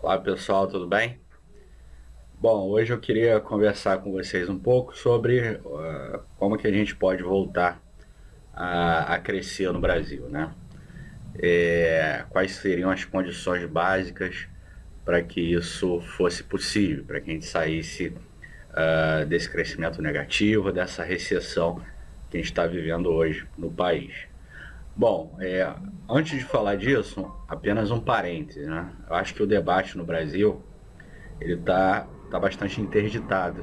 Olá pessoal, tudo bem? Bom, hoje eu queria conversar com vocês um pouco sobre como que a gente pode voltar a crescer no Brasil, né? Quais seriam as condições básicas para que isso fosse possível, para que a gente saísse desse crescimento negativo, dessa recessão que a gente está vivendo hoje no país. Bom, antes de falar disso, apenas um parêntese, né? Eu acho que o debate no Brasil ele tá bastante interditado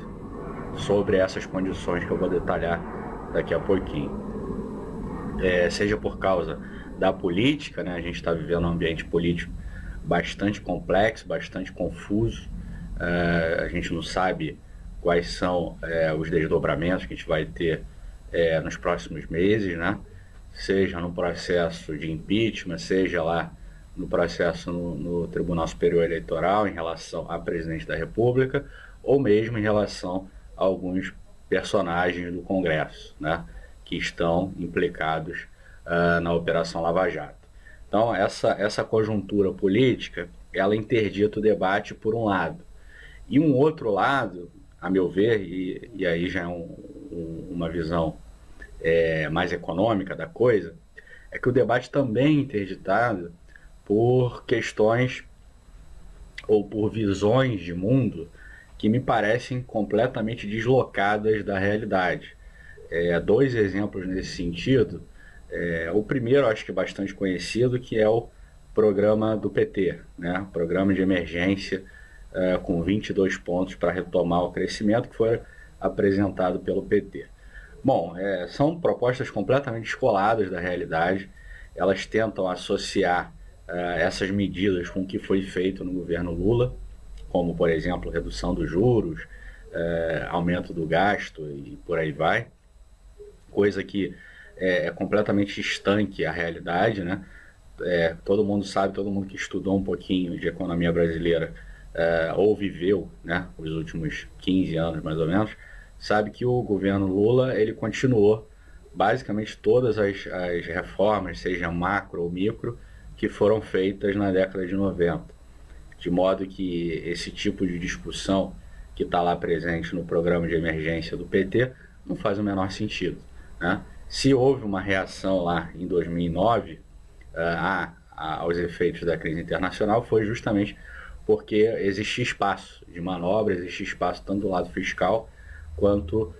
sobre essas condições que eu vou detalhar daqui a pouquinho. Seja por causa da política, né? A gente está vivendo um ambiente político bastante complexo, bastante confuso. A gente não sabe quais são os desdobramentos que a gente vai ter nos próximos meses, né? Seja no processo de impeachment, seja lá no processo no Tribunal Superior Eleitoral em relação a presidente da República, ou mesmo em relação a alguns personagens do Congresso, né, que estão implicados na Operação Lava Jato. Então, essa conjuntura política, ela interdita o debate por um lado. E um outro lado, a meu ver, e aí já é uma visão mais econômica da coisa, é que o debate também é interditado por questões ou por visões de mundo que me parecem completamente deslocadas da realidade. Dois exemplos nesse sentido. O primeiro, acho que é bastante conhecido, que é o programa do PT, né? Programa de emergência com 22 pontos para retomar o crescimento, que foi apresentado pelo PT. Bom, são propostas completamente descoladas da realidade. Elas tentam associar essas medidas com o que foi feito no governo Lula, como, por exemplo, redução dos juros, aumento do gasto e por aí vai, coisa que é completamente estanque à realidade, né? Todo mundo sabe, todo mundo que estudou um pouquinho de economia brasileira ou viveu, né, os últimos 15 anos mais ou menos, sabe que o governo Lula ele continuou basicamente todas as reformas, seja macro ou micro, que foram feitas na década de 90. De modo que esse tipo de discussão que está lá presente no programa de emergência do PT não faz o menor sentido, né? Se houve uma reação lá em 2009 aos efeitos da crise internacional, foi justamente porque existia espaço de manobra, existia espaço tanto do lado fiscal quanto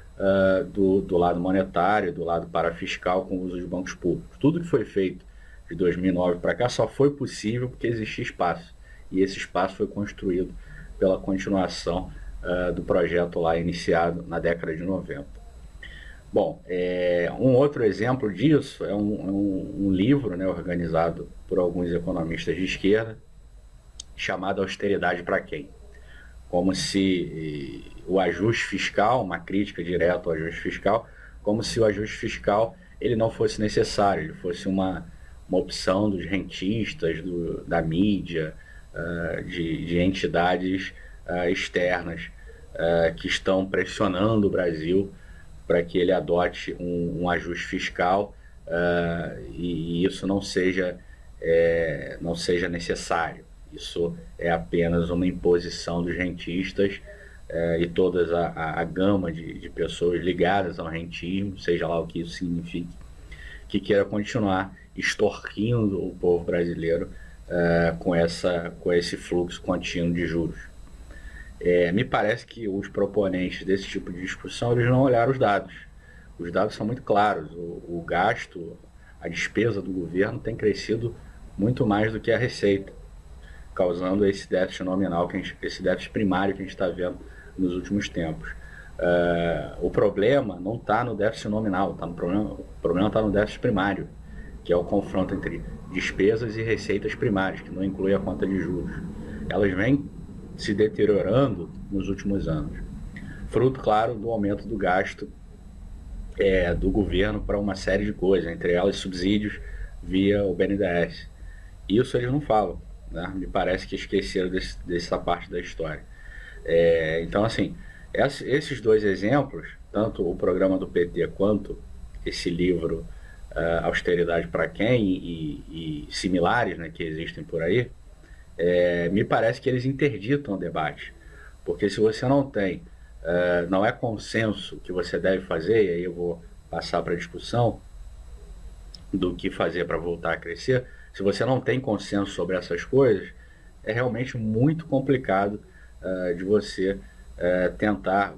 do lado monetário, do lado parafiscal com o uso de bancos públicos. Tudo que foi feito de 2009 para cá só foi possível porque existia espaço. E esse espaço foi construído pela continuação do projeto lá iniciado na década de 90. Bom, um outro exemplo disso é um livro, né, organizado por alguns economistas de esquerda, chamado Austeridade para Quem? Como se o ajuste fiscal, uma crítica direta ao ajuste fiscal, como se o ajuste fiscal ele não fosse necessário, ele fosse uma opção dos rentistas, da mídia, de entidades externas que estão pressionando o Brasil para que ele adote um ajuste fiscal e isso não seja necessário. Isso é apenas uma imposição dos rentistas e toda a gama de pessoas ligadas ao rentismo, seja lá o que isso signifique, que queira continuar extorquindo o povo brasileiro com esse fluxo contínuo de juros. Me parece que os proponentes desse tipo de discussão eles não olharam os dados. Os dados são muito claros. O gasto, a despesa do governo tem crescido muito mais do que a receita, causando esse déficit nominal, esse déficit primário que a gente está vendo nos últimos tempos. O problema não está no déficit nominal, o problema está no déficit primário, que é o confronto entre despesas e receitas primárias, que não inclui a conta de juros. Elas vêm se deteriorando nos últimos anos. Fruto, claro, do aumento do gasto do governo para uma série de coisas, entre elas subsídios via o BNDES. Isso eles não falam, né? Me parece que esqueceram dessa parte da história. Então, assim, esses dois exemplos, tanto o programa do PT quanto esse livro Austeridade para Quem e similares, né, que existem por aí, me parece que eles interditam o debate. Porque se você não tem, não é consenso o que você deve fazer, e aí eu vou passar para a discussão do que fazer para voltar a crescer, se você não tem consenso sobre essas coisas, é realmente muito complicado de você tentar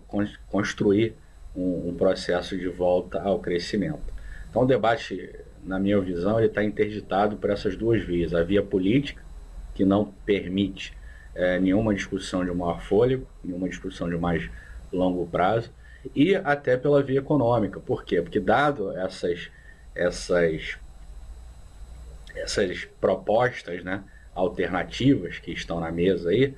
construir um processo de volta ao crescimento. Então o debate, na minha visão, ele está interditado por essas duas vias. A via política, que não permite nenhuma discussão de maior fôlego, nenhuma discussão de mais longo prazo, e até pela via econômica. Por quê? Porque dado essas propostas, né, alternativas que estão na mesa aí,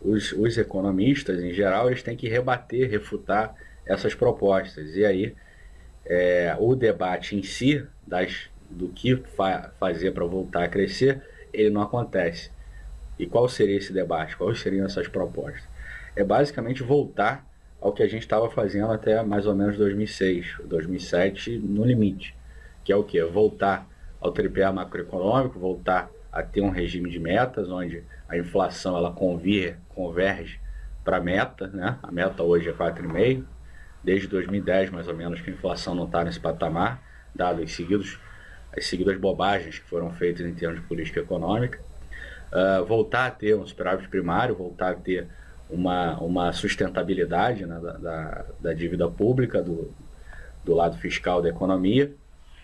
os economistas, em geral, eles têm que rebater, refutar essas propostas. E aí, o debate em si, do que fazer para voltar a crescer, ele não acontece. E qual seria esse debate? Quais seriam essas propostas? É basicamente voltar ao que a gente estava fazendo até mais ou menos 2006, 2007, no limite. Que é o quê? Voltar ao tripé macroeconômico, voltar a ter um regime de metas, onde a inflação ela converge para a meta, né? A meta hoje é 4,5%, desde 2010 mais ou menos que a inflação não está nesse patamar, dado as seguidas bobagens que foram feitas em termos de política econômica. Voltar a ter um superávit primário, voltar a ter uma sustentabilidade, né, da dívida pública, do lado fiscal da economia,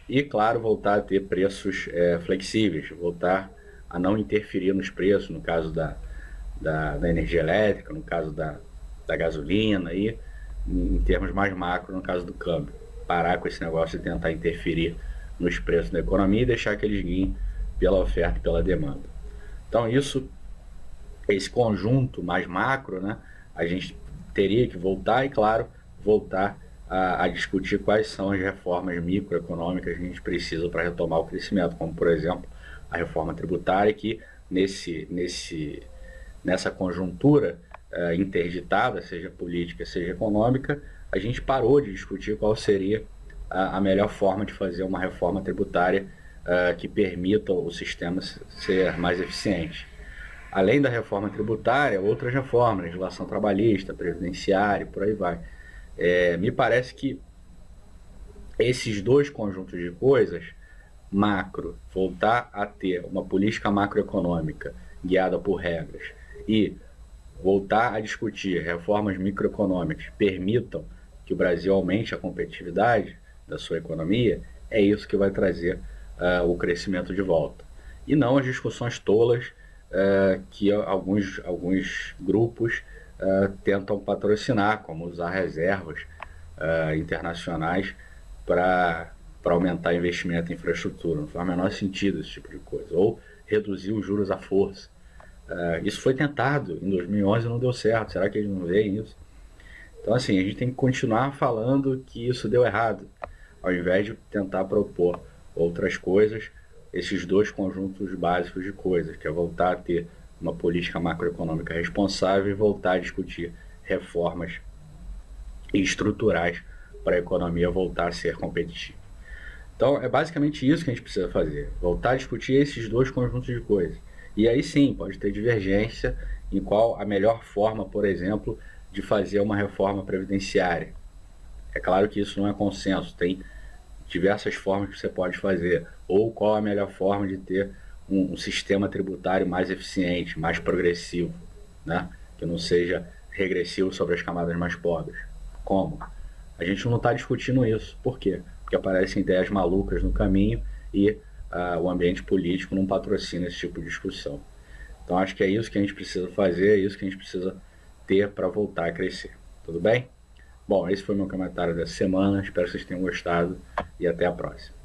e, claro, voltar a ter preços flexíveis, voltar a não interferir nos preços, no caso da energia elétrica, no caso da gasolina, e em termos mais macro, no caso do câmbio. Parar com esse negócio de tentar interferir nos preços da economia e deixar que eles guiem pela oferta e pela demanda. Então, esse conjunto mais macro, né, a gente teria que voltar e, claro, voltar a discutir quais são as reformas microeconômicas que a gente precisa para retomar o crescimento, como, por exemplo, a reforma tributária, que nessa conjuntura interditada, seja política, seja econômica, a gente parou de discutir qual seria a melhor forma de fazer uma reforma tributária que permita o sistema ser mais eficiente. Além da reforma tributária, outras reformas, legislação trabalhista, previdenciária, por aí vai. Me parece que esses dois conjuntos de coisas, macro, voltar a ter uma política macroeconômica guiada por regras e voltar a discutir reformas microeconômicas que permitam que o Brasil aumente a competitividade da sua economia, é isso que vai trazer o crescimento de volta. E não as discussões tolas que alguns grupos tentam patrocinar, como usar reservas internacionais para aumentar investimento em infraestrutura. Não faz o menor sentido esse tipo de coisa. Ou reduzir os juros à força. Isso foi tentado em 2011 e não deu certo. Será que eles não veem isso? Então, assim, a gente tem que continuar falando que isso deu errado, ao invés de tentar propor outras coisas, esses dois conjuntos básicos de coisas, que é voltar a ter uma política macroeconômica responsável e voltar a discutir reformas estruturais para a economia voltar a ser competitiva. Então, é basicamente isso que a gente precisa fazer, voltar a discutir esses dois conjuntos de coisas. E aí sim, pode ter divergência em qual a melhor forma, por exemplo, de fazer uma reforma previdenciária. É claro que isso não é consenso, tem diversas formas que você pode fazer, ou qual a melhor forma de ter um sistema tributário mais eficiente, mais progressivo, né? Que não seja regressivo sobre as camadas mais pobres. Como? A gente não está discutindo isso. Por quê? Porque aparecem ideias malucas no caminho e o ambiente político não patrocina esse tipo de discussão. Então acho que é isso que a gente precisa fazer, é isso que a gente precisa ter para voltar a crescer. Tudo bem? Bom, esse foi meu comentário dessa semana, espero que vocês tenham gostado e até a próxima.